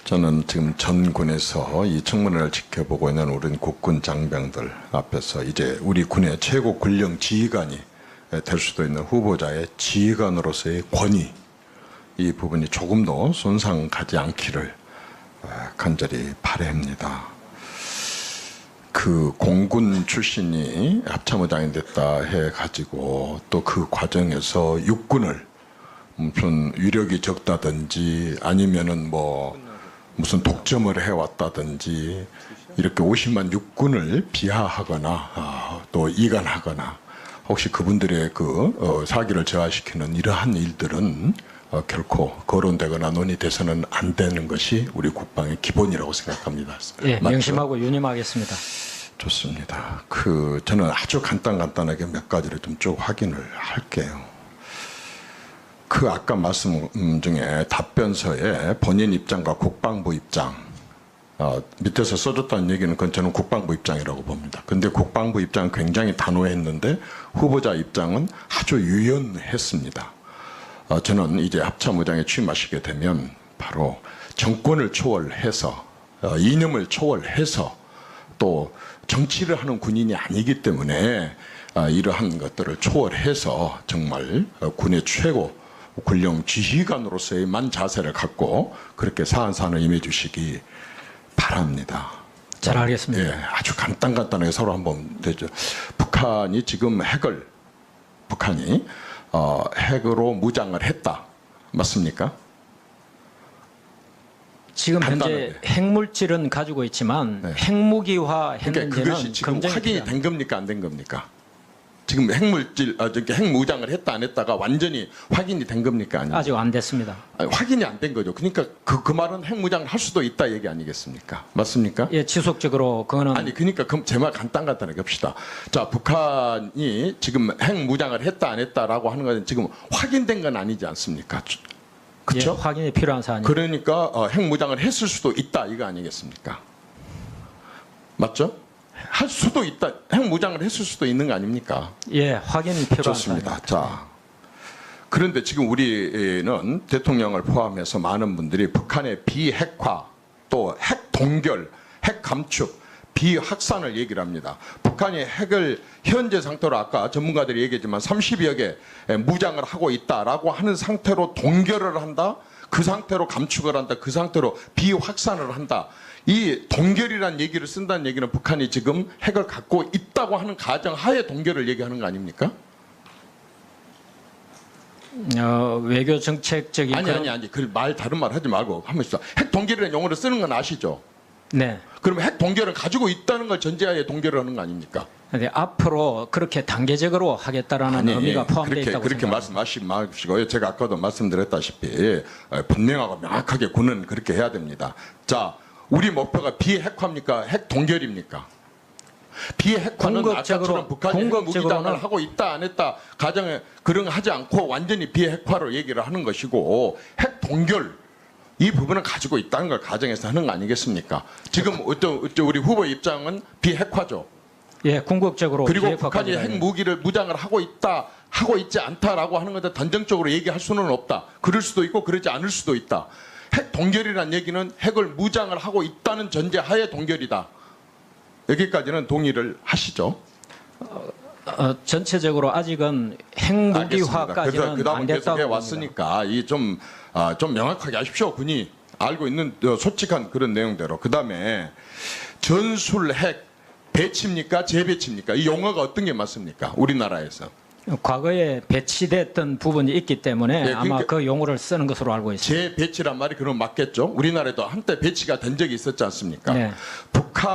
저는 지금 전군에서 이 청문회를 지켜보고 있는 우리 국군 장병들 앞에서 이제 우리 군의 최고 군령 지휘관이 될 수도 있는 후보자의 지휘관으로서의 권위, 이 부분이 조금도 손상 가지 않기를 간절히 바랍니다. 그 공군 출신이 합참의장이 됐다 해가지고 또 그 과정에서 육군을 무슨 위력이 적다든지 아니면은 뭐 무슨 독점을 해왔다든지 이렇게 50만 육군을 비하하거나 또 이간하거나 혹시 그분들의 그 사기를 저하시키는 이러한 일들은 결코 거론되거나 논의돼서는 안 되는 것이 우리 국방의 기본이라고 생각합니다. 예, 명심하고 유념하겠습니다. 좋습니다. 저는 아주 간단하게 몇 가지를 좀 쭉 확인을 할게요. 아까 말씀 중에 답변서에 본인 입장과 국방부 입장, 밑에서 써줬다는 얘기는 그건 저는 국방부 입장이라고 봅니다. 근데 국방부 입장은 굉장히 단호했는데 후보자 입장은 아주 유연했습니다. 저는 이제 합참의장에 취임하시게 되면 바로 정권을 초월해서 이념을 초월해서 또 정치를 하는 군인이 아니기 때문에 이러한 것들을 초월해서 정말 군의 최고 군령 지휘관으로서의 만 자세를 갖고 그렇게 사안사안을 임해 주시기 바랍니다. 잘 알겠습니다. 예, 아주 간단하게 서로 한번 되죠. 북한이 지금 핵으로 무장을 했다. 맞습니까? 지금 간단하게. 현재 핵물질은 가지고 있지만 네. 핵무기화 그러니까 했는지는 그것이 지금 검증이 확인이 필요합니다. 된 겁니까 안 된 겁니까? 지금 핵무장을 했다 안 했다가 완전히 확인이 된 겁니까? 아니면 아직 안 됐습니다. 확인이 안 된 거죠. 그러니까 그 말은 핵무장을 할 수도 있다 얘기 아니겠습니까? 맞습니까? 예, 지속적으로 그거는 아니 그러니까 그럼 제 말 간단하게 합시다. 자, 북한이 지금 핵무장을 했다 안 했다라고 하는 것은 지금 확인된 건 아니지 않습니까? 예, 그렇죠? 확인이 필요한 사안입니다. 그러니까 핵무장을 했을 수도 있다 이거 아니겠습니까? 맞죠? 할 수도 있다. 핵무장을 했을 수도 있는 거 아닙니까? 예, 확인이 필요한 좋습니다. 사안입니다. 자, 그런데 지금 우리는 대통령을 포함해서 많은 분들이 북한의 비핵화, 또 핵 동결, 핵 감축, 비확산을 얘기를 합니다. 북한이 핵을 현재 상태로 아까 전문가들이 얘기했지만 30여 개 무장을 하고 있다라고 하는 상태로 동결을 한다. 그 상태로 감축을 한다. 그 상태로 비확산을 한다. 이 동결이라는 얘기를 쓴다는 얘기는 북한이 지금 핵을 갖고 있다고 하는 가정 하에 동결을 얘기하는 거 아닙니까? 외교 정책적인 아니 그 말 다른 말 하지 말고 하면서 핵 동결이라는 용어를 쓰는 건 아시죠? 네. 그러면 핵 동결을 가지고 있다는 걸 전제하에 동결을 하는 거 아닙니까? 근데 앞으로 그렇게 단계적으로 하겠다라는 의미가 포함되어 있다고 그렇게 생각합니다. 말씀하시지 마시고요. 제가 아까도 말씀드렸다시피 분명하고 명확하게 군은 그렇게 해야 됩니다. 자, 우리 목표가 비핵화입니까? 핵 동결입니까? 비핵화는 아까처럼 북한이 핵 무기장을 하고 있다 안 했다 가정에 그런 하지 않고 완전히 비핵화로 얘기를 하는 것이고 핵 동결 이 부분을 가지고 있다는 걸 가정에서 하는 거 아니겠습니까? 지금 우리 후보 입장은 비핵화죠. 예, 궁극적으로 그리고 비핵화까지 북한이 핵 무기를 무장을 하고 있다, 하고 있지 않다라고 하는 것을 단정적으로 얘기할 수는 없다. 그럴 수도 있고 그러지 않을 수도 있다. 핵 동결이라는 얘기는 핵을 무장을 하고 있다는 전제하에 동결이다. 여기까지는 동의를 하시죠? 전체적으로 아직은 핵무기화까지는 그다음은 안 계속 됐다고 해왔으니까 이 좀 명확하게 하십시오. 군이 알고 있는 솔직한 그런 내용대로. 그다음에 전술 핵 배치입니까? 재배치입니까? 이 용어가 어떤 게 맞습니까? 우리나라에서. 과거에 배치됐던 부분이 있기 때문에 네, 아마 그 용어를 쓰는 것으로 알고 있습니다. 재배치란 말이 그럼 맞겠죠? 우리나라에도 한때 배치가 된 적이 있었지 않습니까? 네.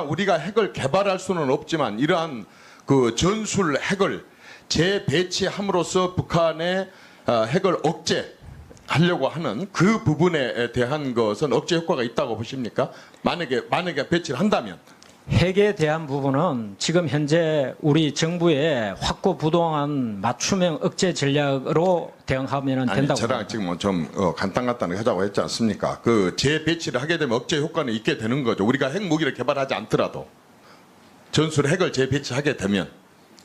우리가 핵을 개발할 수는 없지만 이러한 그 전술 핵을 재배치함으로써 북한의 핵을 억제하려고 하는 그 부분에 대한 것은 억제 효과가 있다고 보십니까? 만약에 배치를 한다면. 핵에 대한 부분은 지금 현재 우리 정부의 확고부동한 맞춤형 억제 전략으로 대응하면 된다고 저랑 봅니다. 지금 좀 간단하게 하자고 했지 않습니까? 그 재배치를 하게 되면 억제 효과는 있게 되는 거죠. 우리가 핵 무기를 개발하지 않더라도 전술 핵을 재배치하게 되면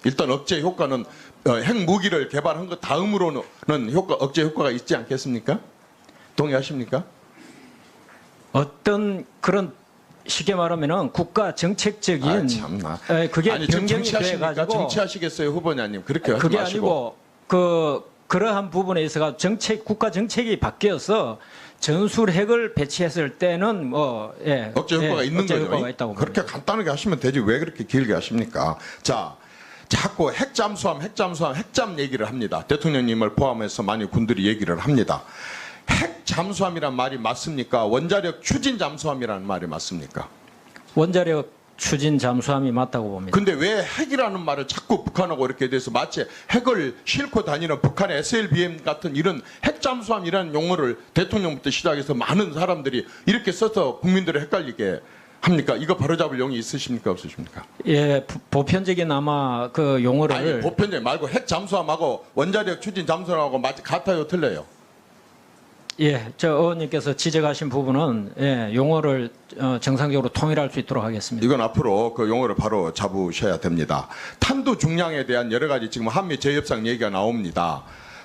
일단 억제 효과는 핵 무기를 개발한 것 다음으로는 억제 효과가 있지 않겠습니까? 동의하십니까? 어떤 그런 쉽게 말하면은 국가 정책적인 아, 참나. 그게 아니, 지금 변경이 정치하시니까 돼가지고 정치하시겠어요, 후보자님. 그렇게 하지 그게 마시고. 아니고 그러한 부분에 있어서 국가 정책이 바뀌어서 전술핵을 배치했을 때는 억제 효과가 있는 억제 거죠. 효과가 있다고 그렇게 봅니다. 간단하게 하시면 되지 왜 그렇게 길게 하십니까? 자, 자꾸 핵잠수함 얘기를 합니다. 대통령님을 포함해서 많이 군들이 얘기를 합니다. 핵잠수함이란 말이 맞습니까? 원자력 추진 잠수함이라는 말이 맞습니까? 원자력 추진 잠수함이 맞다고 봅니다. 근데 왜 핵이라는 말을 자꾸 북한하고 이렇게 돼서 마치 핵을 싣고 다니는 북한의 SLBM 같은 이런 핵잠수함이라는 용어를 대통령부터 시작해서 많은 사람들이 이렇게 써서 국민들을 헷갈리게 합니까? 이거 바로잡을 용이 있으십니까? 없으십니까? 예, 보편적인 아마 그 용어를 아니, 보편적 말고 핵잠수함하고 원자력 추진 잠수함하고 같아요, 틀려요? 예, 저 의원님께서 지적하신 부분은 용어를 정상적으로 통일할 수 있도록 하겠습니다. 이건 앞으로 그 용어를 바로 잡으셔야 됩니다. 탄도 중량에 대한 여러 가지 지금 한미 재협상 얘기가 나옵니다.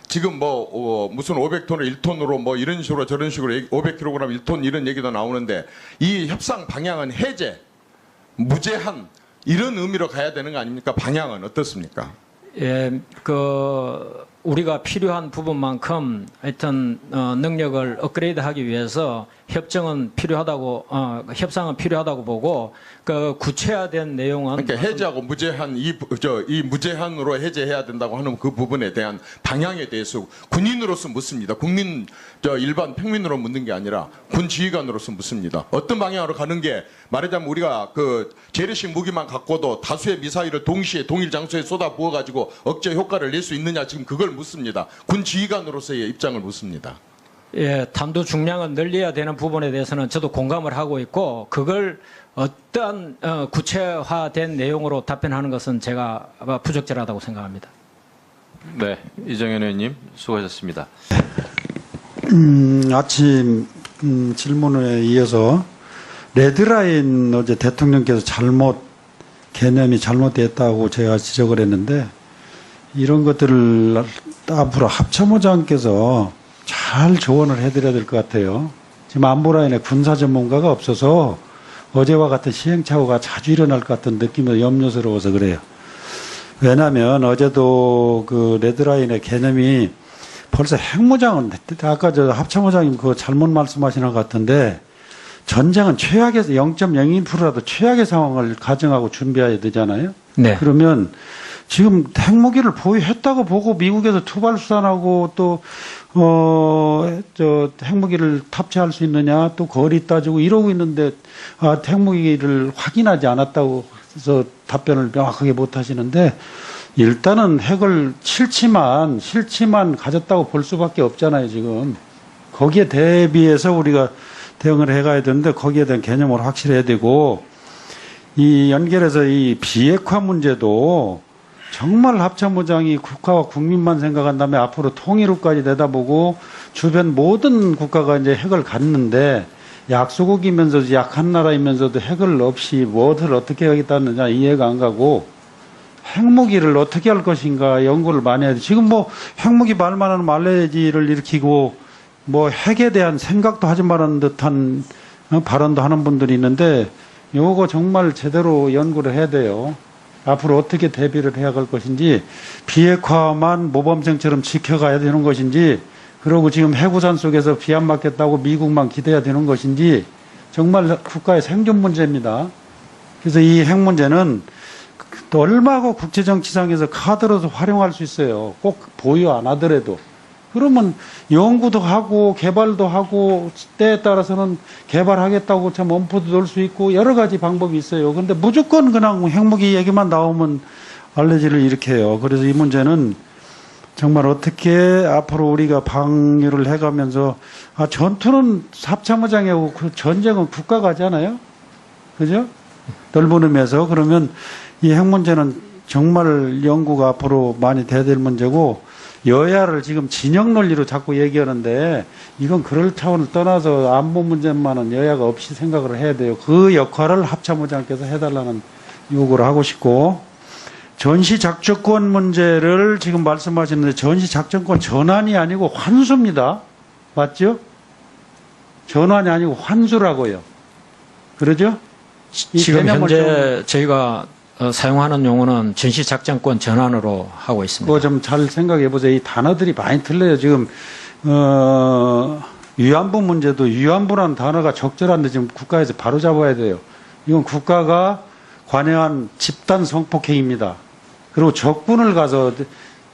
지금 무슨 500톤을 1톤으로 뭐 이런 식으로 저런 식으로 500kg 1톤 이런 얘기도 나오는데 이 협상 방향은 해제, 무제한 이런 의미로 가야 되는 거 아닙니까? 방향은 어떻습니까? 예, 우리가 필요한 부분만큼 하여튼 능력을 업그레이드하기 위해서 협상은 필요하다고 보고 그 구체화된 내용은 그러니까 해제하고 무제한 이 무제한으로 해제해야 된다고 하는 그 부분에 대한 방향에 대해서 군인으로서 묻습니다. 일반 평민으로 묻는 게 아니라 군 지휘관으로서 묻습니다. 어떤 방향으로 가는 게 말하자면 우리가 그 재래식 무기만 갖고도 다수의 미사일을 동시에 동일 장소에 쏟아 부어 가지고 억제 효과를 낼 수 있느냐 지금 그걸 묻습니다. 군 지휘관으로서의 입장을 묻습니다. 예, 탄도 중량을 늘려야 되는 부분에 대해서는 저도 공감을 하고 있고 그걸 어떠한 구체화된 내용으로 답변하는 것은 제가 부적절하다고 생각합니다. 네, 이정현 의원님 수고하셨습니다. 아침 질문에 이어서 레드라인 어제 대통령께서 개념이 잘못됐다고 제가 지적을 했는데 이런 것들을 앞으로 합참의장께서 잘 조언을 해드려야 될 것 같아요. 지금 안보라인에 군사 전문가가 없어서 어제와 같은 시행착오가 자주 일어날 것 같은 느낌이 염려스러워서 그래요. 왜냐하면 어제도 그 레드라인의 개념이 벌써 핵무장은 아까 저 합참의장님 그거 잘못 말씀하시는 것 같은데 전쟁은 최악의 0.01%라도 최악의 상황을 가정하고 준비해야 되잖아요. 네. 그러면 지금 핵무기를 보유했다고 보고 미국에서 투발 수산하고 또 핵무기를 탑재할 수 있느냐 또 거리 따지고 이러고 있는데 핵무기를 확인하지 않았다고 해서 답변을 명확하게 못 하시는데 일단은 핵을 실치만 가졌다고 볼 수밖에 없잖아요, 지금. 거기에 대비해서 우리가 대응을 해가야 되는데 거기에 대한 개념을 확실해야 되고 이 연결해서 이 비핵화 문제도 정말 합참의장이 국가와 국민만 생각한다면 앞으로 통일후까지 내다보고 주변 모든 국가가 이제 핵을 갖는데 약소국이면서도 약한 나라이면서도 핵을 없이 뭐를 어떻게 하겠다느냐 이해가 안 가고 핵무기를 어떻게 할 것인가 연구를 많이 해야 돼. 지금 핵무기 말만 하는 말레이지를 일으키고 핵에 대한 생각도 하지 말라는 듯한 발언도 하는 분들이 있는데 요거 정말 제대로 연구를 해야 돼요. 앞으로 어떻게 대비를 해야 할 것인지 비핵화만 모범생처럼 지켜가야 되는 것인지 그러고 지금 해구산 속에서 비 안 맞겠다고 미국만 기대야 되는 것인지 정말 국가의 생존 문제입니다. 그래서 이 핵 문제는 또 얼마고 국제정치상에서 카드로도 활용할 수 있어요. 꼭 보유 안 하더라도. 그러면 연구도 하고 개발도 하고 때에 따라서는 개발하겠다고 참 엄포도 넣을 수 있고 여러 가지 방법이 있어요. 그런데 무조건 그냥 합무기 얘기만 나오면 알레지를 일으켜요. 그래서 이 문제는 정말 어떻게 앞으로 우리가 방위를 해가면서 전투는 합참의장이고 그 전쟁은 국가가 하잖아요. 그죠? 넓은 의미에서 그러면 이 핵 문제는 정말 연구가 앞으로 많이 돼야 될 문제고 여야를 지금 진영 논리로 자꾸 얘기하는데 이건 그럴 차원을 떠나서 안보 문제만은 여야가 없이 생각을 해야 돼요. 그 역할을 합참의장께서 해달라는 요구를 하고 싶고 전시작전권 문제를 지금 말씀하시는데 전시작전권 전환이 아니고 환수입니다. 맞죠? 전환이 아니고 환수라고요. 그러죠? 이 지금 개념을 현재 저희가 사용하는 용어는 전시작전권 전환으로 하고 있습니다. 그거 좀 잘 생각해 보세요. 이 단어들이 많이 틀려요. 지금 위안부 문제도 위안부라는 단어가 적절한데 지금 국가에서 바로 잡아야 돼요. 이건 국가가 관여한 집단 성폭행입니다. 그리고 적군을 가서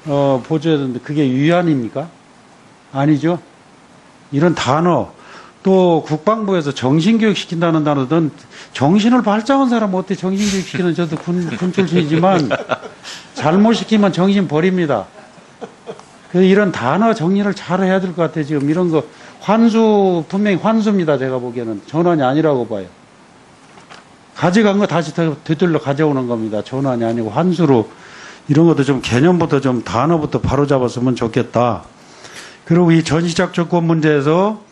보조해야 되는데 그게 위안입니까? 아니죠. 이런 단어 또 국방부에서 정신교육 시킨다는 단어든 정신을 발장한 사람 어떻게 정신교육 시키는 저도 군 출신이지만 잘못 시키면 정신 버립니다. 그래서 이런 단어 정리를 잘 해야 될 것 같아요. 지금 이런 거 환수 분명히 환수입니다. 제가 보기에는 전환이 아니라고 봐요. 가져간 거 다시 되돌려 가져오는 겁니다. 전환이 아니고 환수로 이런 것도 좀 개념부터 좀 단어부터 바로 잡았으면 좋겠다. 그리고 이 전시작전권 문제에서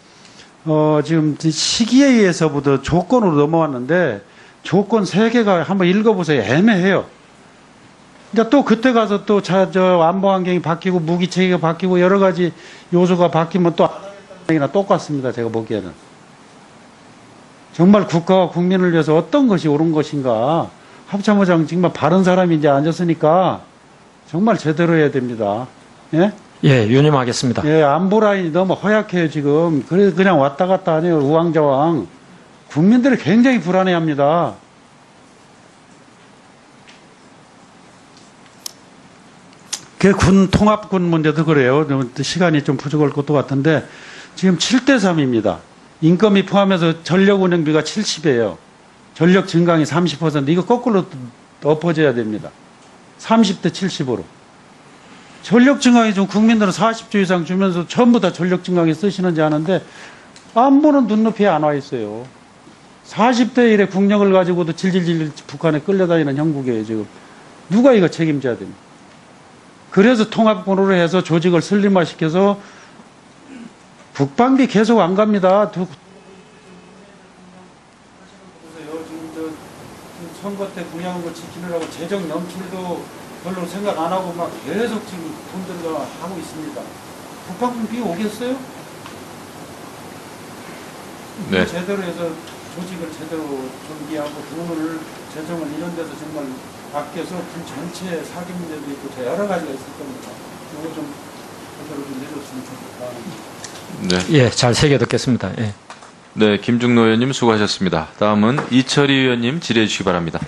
지금 시기에 의해서부터 조건으로 넘어왔는데 조건 3개가 한번 읽어보세요. 애매해요. 그러니까 또 그때 가서 또 안보 환경이 바뀌고 무기 체계가 바뀌고 여러 가지 요소가 바뀌면 또 안 하겠다는 얘기나 똑같습니다. 제가 보기에는. 정말 국가와 국민을 위해서 어떤 것이 옳은 것인가. 합참의장 정말 바른 사람이 이제 앉았으니까 정말 제대로 해야 됩니다. 예? 예, 유념하겠습니다. 예, 안보 라인이 너무 허약해요, 지금. 그래서 그냥 왔다 갔다 하네요, 우왕좌왕. 국민들이 굉장히 불안해 합니다. 통합군 문제도 그래요. 시간이 좀 부족할 것도 같은데, 지금 7대3입니다. 인건비 포함해서 전력 운영비가 70이에요. 전력 증강이 30%. 이거 거꾸로 엎어져야 됩니다. 30대 70으로. 전력 증강이 좀 국민들은 40조 이상 주면서 전부 다 전력 증강에 쓰시는지 아는데 안보는 눈높이에 안 와 있어요. 40대 1의 국력을 가지고도 질질질 북한에 끌려다니는 형국이에요, 지금. 누가 이거 책임져야 됩니까? 그래서 통합군으로 해서 조직을 슬림화시켜서 국방비 계속 안 갑니다. 보세요. 지금 선거 때 공약한 거 지키느라고 재정 연출도 별로 생각 안 하고 막 계속 지금 돈 들어가 하고 있습니다. 국방비 오겠어요? 네. 제대로 해서 조직을 제대로 정비하고 돈을 재정을 이런 데서 정말 아껴서 군 전체 사기 문제도 있고 여러 가지가 있을 겁니다. 이거 좀 제대로 좀 내줬으면 좋겠다. 네. 예, 잘 새겨 듣겠습니다. 예. 네, 김중노 의원님 수고하셨습니다. 다음은 이철희 의원님 질의해 주시기 바랍니다.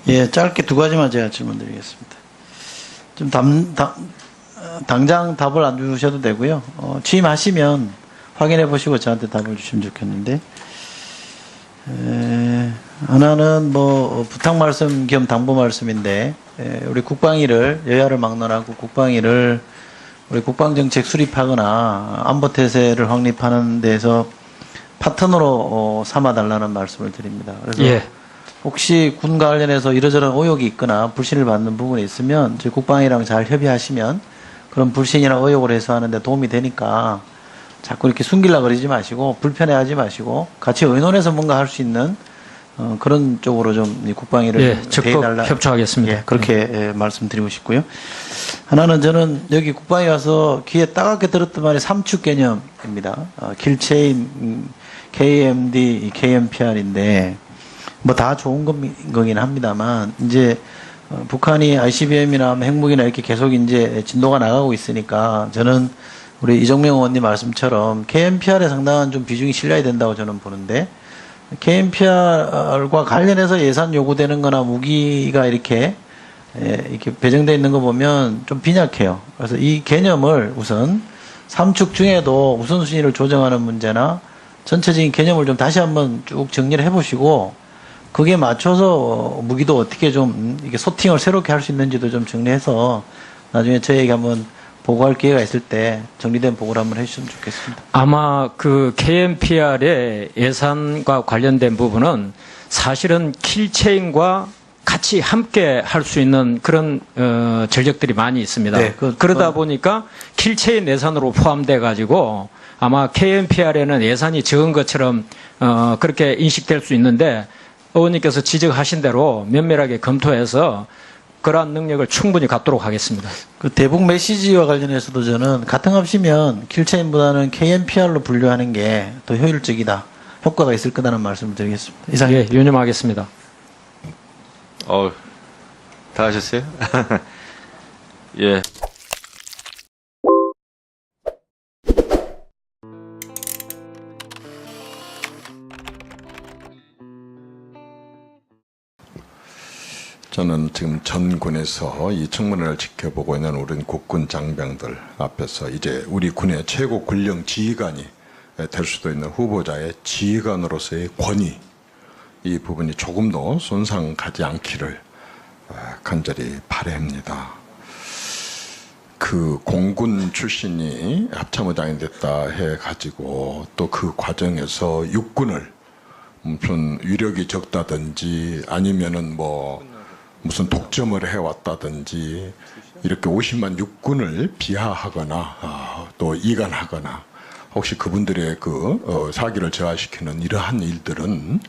예, 짧게 2가지만 제가 질문드리겠습니다. 좀 당장 답을 안 주셔도 되고요. 취임하시면 확인해 보시고 저한테 답을 주시면 좋겠는데, 하나는 부탁 말씀 겸 당부 말씀인데, 우리 국방위를, 여야를 막론하고 국방위를 우리 국방정책 수립하거나 안보태세를 확립하는 데서 파트너로 삼아달라는 말씀을 드립니다. 그래서 예. 혹시 군과 관련해서 이러저런 의혹이 있거나 불신을 받는 부분이 있으면 저희 국방이랑 잘 협의하시면 그런 불신이나 의혹을 해소하는 데 도움이 되니까 자꾸 이렇게 숨기려고 그러지 마시고 불편해하지 마시고 같이 의논해서 뭔가 할 수 있는 그런 쪽으로 좀 국방위를 예, 적극 대해달라. 협조하겠습니다. 예, 그렇게 말씀드리고 싶고요. 하나는 저는 여기 국방위 와서 귀에 따갑게 들었던 말이 3축 개념입니다. 킬체인, KMD, KMPR인데 다 좋은 거긴 합니다만 이제 북한이 ICBM이나 핵무기나 이렇게 계속 이제 진도가 나가고 있으니까 저는 우리 이정명 의원님 말씀처럼 KMPR에 상당한 좀 비중이 실려야 된다고 저는 보는데 KMPR과 관련해서 예산 요구되는 거나 무기가 이렇게 배정되어 있는 거 보면 좀 빈약해요. 그래서 이 개념을 우선 3축 중에도 우선순위를 조정하는 문제나 전체적인 개념을 좀 다시 한번 쭉 정리를 해보시고 그게 맞춰서 무기도 어떻게 좀 이렇게 소팅을 새롭게 할 수 있는지도 좀 정리해서 나중에 저에게 한번 보고할 기회가 있을 때 정리된 보고를 한번 해주시면 좋겠습니다. 아마 그 KMPR의 예산과 관련된 부분은 사실은 킬체인과 같이 함께 할 수 있는 그런 전력들이 많이 있습니다. 네, 그러다 보니까 킬체인 예산으로 포함돼 가지고 아마 KMPR에는 예산이 적은 것처럼 그렇게 인식될 수 있는데 의원님께서 지적하신 대로 면밀하게 검토해서 그러한 능력을 충분히 갖도록 하겠습니다. 그 대북 메시지와 관련해서도 저는 가능하시면 킬체인보다는 KNPR로 분류하는 게 더 효율적이다, 효과가 있을 거다는 말씀을 드리겠습니다. 이상. 예, 유념하겠습니다. 다 하셨어요? 예. 저는 지금 전군에서 이 청문회를 지켜보고 있는 우리 국군 장병들 앞에서 이제 우리 군의 최고 군령 지휘관이 될 수도 있는 후보자의 지휘관으로서의 권위, 이 부분이 조금도 손상 가지 않기를 간절히 바랍니다. 그 공군 출신이 합참의장이 됐다 해가지고 또 그 과정에서 육군을 무슨 위력이 적다든지 아니면은 뭐 무슨 독점을 해왔다든지 이렇게 50만 육군을 비하하거나 또 이간하거나 혹시 그분들의 그 사기를 저하시키는 이러한 일들은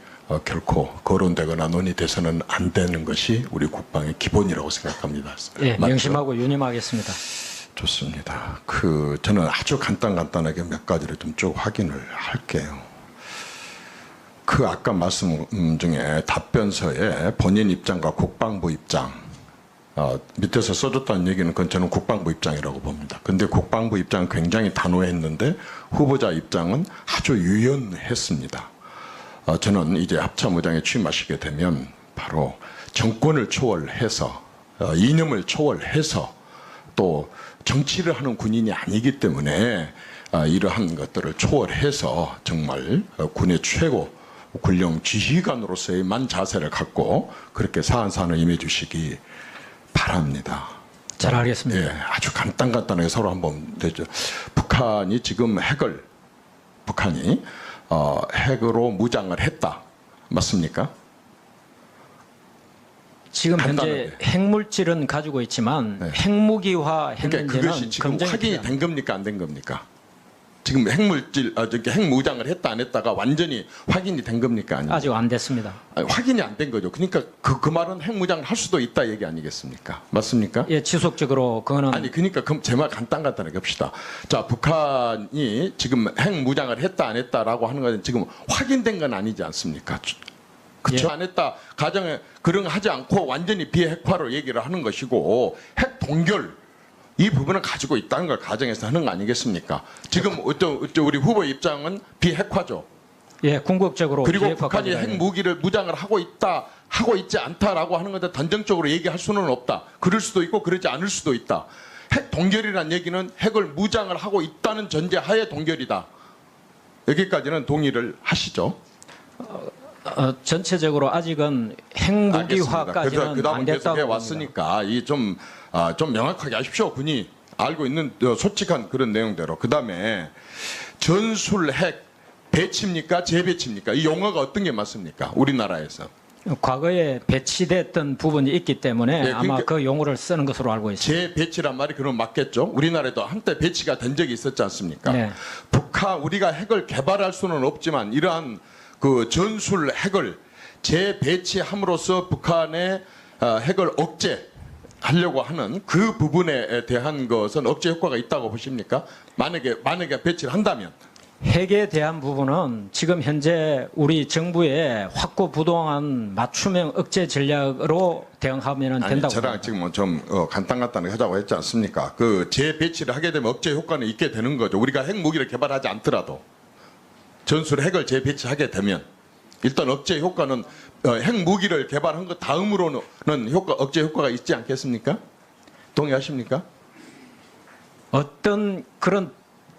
결코 거론되거나 논의돼서는 안 되는 것이 우리 국방의 기본이라고 생각합니다. 예, 맞죠? 명심하고 유념하겠습니다. 좋습니다. 저는 아주 간단하게 몇 가지를 좀 쭉 확인을 할게요. 아까 말씀 중에 답변서에 본인 입장과 국방부 입장, 밑에서 써줬다는 얘기는 그건 저는 국방부 입장이라고 봅니다. 근데 국방부 입장은 굉장히 단호했는데 후보자 입장은 아주 유연했습니다. 저는 이제 합참의장에 취임하시게 되면 바로 정권을 초월해서, 이념을 초월해서 또 정치를 하는 군인이 아니기 때문에 이러한 것들을 초월해서 정말 군의 최고 군령 지휘관으로서의 만 자세를 갖고 그렇게 사안사안을 임해 주시기 바랍니다. 잘 알겠습니다. 예, 아주 간단하게 서로 한번 되죠. 북한이 지금 북한이 핵으로 무장을 했다. 맞습니까? 지금 현재 간단하게. 핵물질은 가지고 있지만 네. 핵무기화 그러니까 했는지는 그것이 지금 검증이 확인이 필요합니다. 된 겁니까 안 된 겁니까? 지금 핵무장을 했다 안 했다가 완전히 확인이 된 겁니까? 아니면 아직 안 됐습니다. 확인이 안 된 거죠. 그러니까 그 말은 핵무장을 할 수도 있다 얘기 아니겠습니까? 맞습니까? 예, 지속적으로 그거는 아니 그러니까 제 말 간단하게 합시다. 자, 북한이 지금 핵무장을 했다 안 했다라고 하는 것은 지금 확인된 건 아니지 않습니까? 그쵸? 예. 안 했다 가정에 그런 거 하지 않고 완전히 비핵화로 얘기를 하는 것이고 핵 동결 이 부분을 가지고 있다는 걸 가정에서 하는 거 아니겠습니까? 지금 우리 후보 입장은 비핵화죠. 예, 궁극적으로 그리고 비핵화까지 북한이 가야 핵 무기를 무장을 하고 있다, 하고 있지 않다라고 하는 건데 단정적으로 얘기할 수는 없다. 그럴 수도 있고 그러지 않을 수도 있다. 핵 동결이란 얘기는 핵을 무장을 하고 있다는 전제하에 동결이다. 여기까지는 동의를 하시죠. 전체적으로 아직은 핵무기화까지는 그다음 안 계속 됐다고 해 봅니다. 왔으니까 이 좀 명확하게 하십시오. 군이 알고 있는 솔직한 그런 내용대로. 그다음에 전술 핵 배치입니까? 재배치입니까? 이 용어가 어떤 게 맞습니까? 우리나라에서. 과거에 배치됐던 부분이 있기 때문에 예, 아마 그러니까 그 용어를 쓰는 것으로 알고 있습니다. 재배치란 말이 그럼 맞겠죠? 우리나라에도 한때 배치가 된 적이 있었지 않습니까? 네. 우리가 핵을 개발할 수는 없지만 이러한 그 전술 핵을 재배치함으로써 북한의 핵을 억제하려고 하는 그 부분에 대한 것은 억제 효과가 있다고 보십니까? 만약에 배치를 한다면. 핵에 대한 부분은 지금 현재 우리 정부의 확고부동한 맞춤형 억제 전략으로 대응하면 아니, 된다고 저랑 봅니다. 지금 좀 간단하게 하자고 했지 않습니까? 그 재배치를 하게 되면 억제 효과는 있게 되는 거죠. 우리가 핵무기를 개발하지 않더라도 전술 핵을 재배치하게 되면 일단 억제 효과는 핵무기를 개발한 것 다음으로는 억제 효과가 있지 않겠습니까? 동의하십니까? 어떤 그런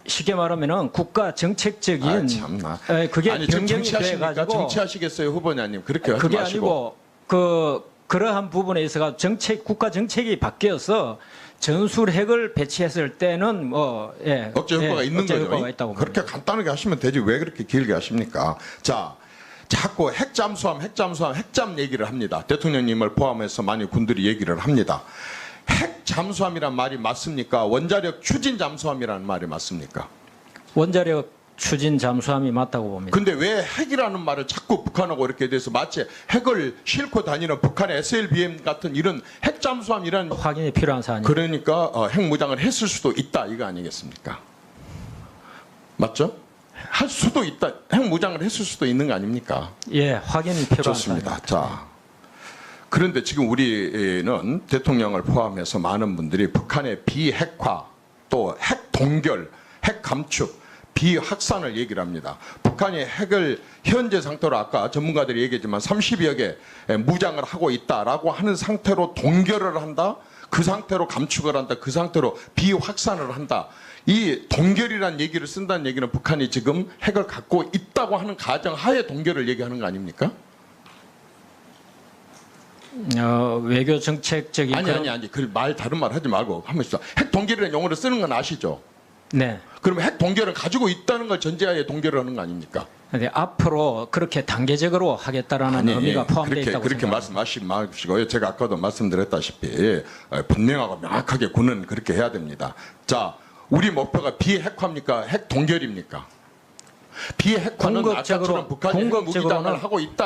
쉽게 말하면은 국가 정책적인 참나. 그게 아니 지금 변경이 정치하십니까? 돼가지고 정치하시겠어요, 후보자님? 그렇게 하지 그게 마시고. 아니고 그러한 부분에 있어서 국가 정책이 바뀌어서 전술 핵을 배치했을 때는 억제 효과가 있는 억제 거죠. 효과가 있다고 그렇게 봅니다. 간단하게 하시면 되지 왜 그렇게 길게 하십니까? 자, 자꾸 핵잠 얘기를 합니다. 대통령님을 포함해서 많이 군들이 얘기를 합니다. 핵 잠수함이란 말이 맞습니까? 원자력 추진 잠수함이라는 말이 맞습니까? 원자력 추진 잠수함이 맞다고 봅니다. 근데 왜 핵이라는 말을 자꾸 북한하고 이렇게 돼서 마치 핵을 싣고 다니는 북한의 SLBM 같은 이런 핵 잠수함이라는 확인이 필요한 사안입니다. 그러니까 핵무장을 했을 수도 있다 이거 아니겠습니까? 맞죠? 할 수도 있다. 핵무장을 했을 수도 있는 거 아닙니까? 예, 확인이 필요한 좋습니다. 사안입니다. 자, 그런데 지금 우리는 대통령을 포함해서 많은 분들이 북한의 비핵화 또 핵 동결, 핵 감축, 비확산을 얘기를 합니다. 북한이 핵을 현재 상태로 아까 전문가들이 얘기했지만 30여 개 무장을 하고 있다라고 하는 상태로 동결을 한다. 그 상태로 감축을 한다. 그 상태로 비확산을 한다. 이 동결이라는 얘기를 쓴다는 얘기는 북한이 지금 핵을 갖고 있다고 하는 가정 하에 동결을 얘기하는 거 아닙니까? 외교 정책적인 아니. 그 말 다른 말 하지 말고 하면서 핵 동결이라는 용어를 쓰는 건 아시죠? 네. 그러면 핵 동결을 가지고 있다는 걸 전제하에 동결을 하는 거 아닙니까? 근데 앞으로 그렇게 단계적으로 하겠다라는 의미가 포함되어 있다고 그렇게 생각합니다. 말씀하시지 마시고요. 제가 아까도 말씀드렸다시피 분명하고 명확하게 군은 그렇게 해야 됩니다. 자, 우리 목표가 비핵화입니까? 핵 동결입니까? 비핵화는 궁극적으로- 아까처럼 북한이 핵 궁극적으로는 무기장을 하고 있다.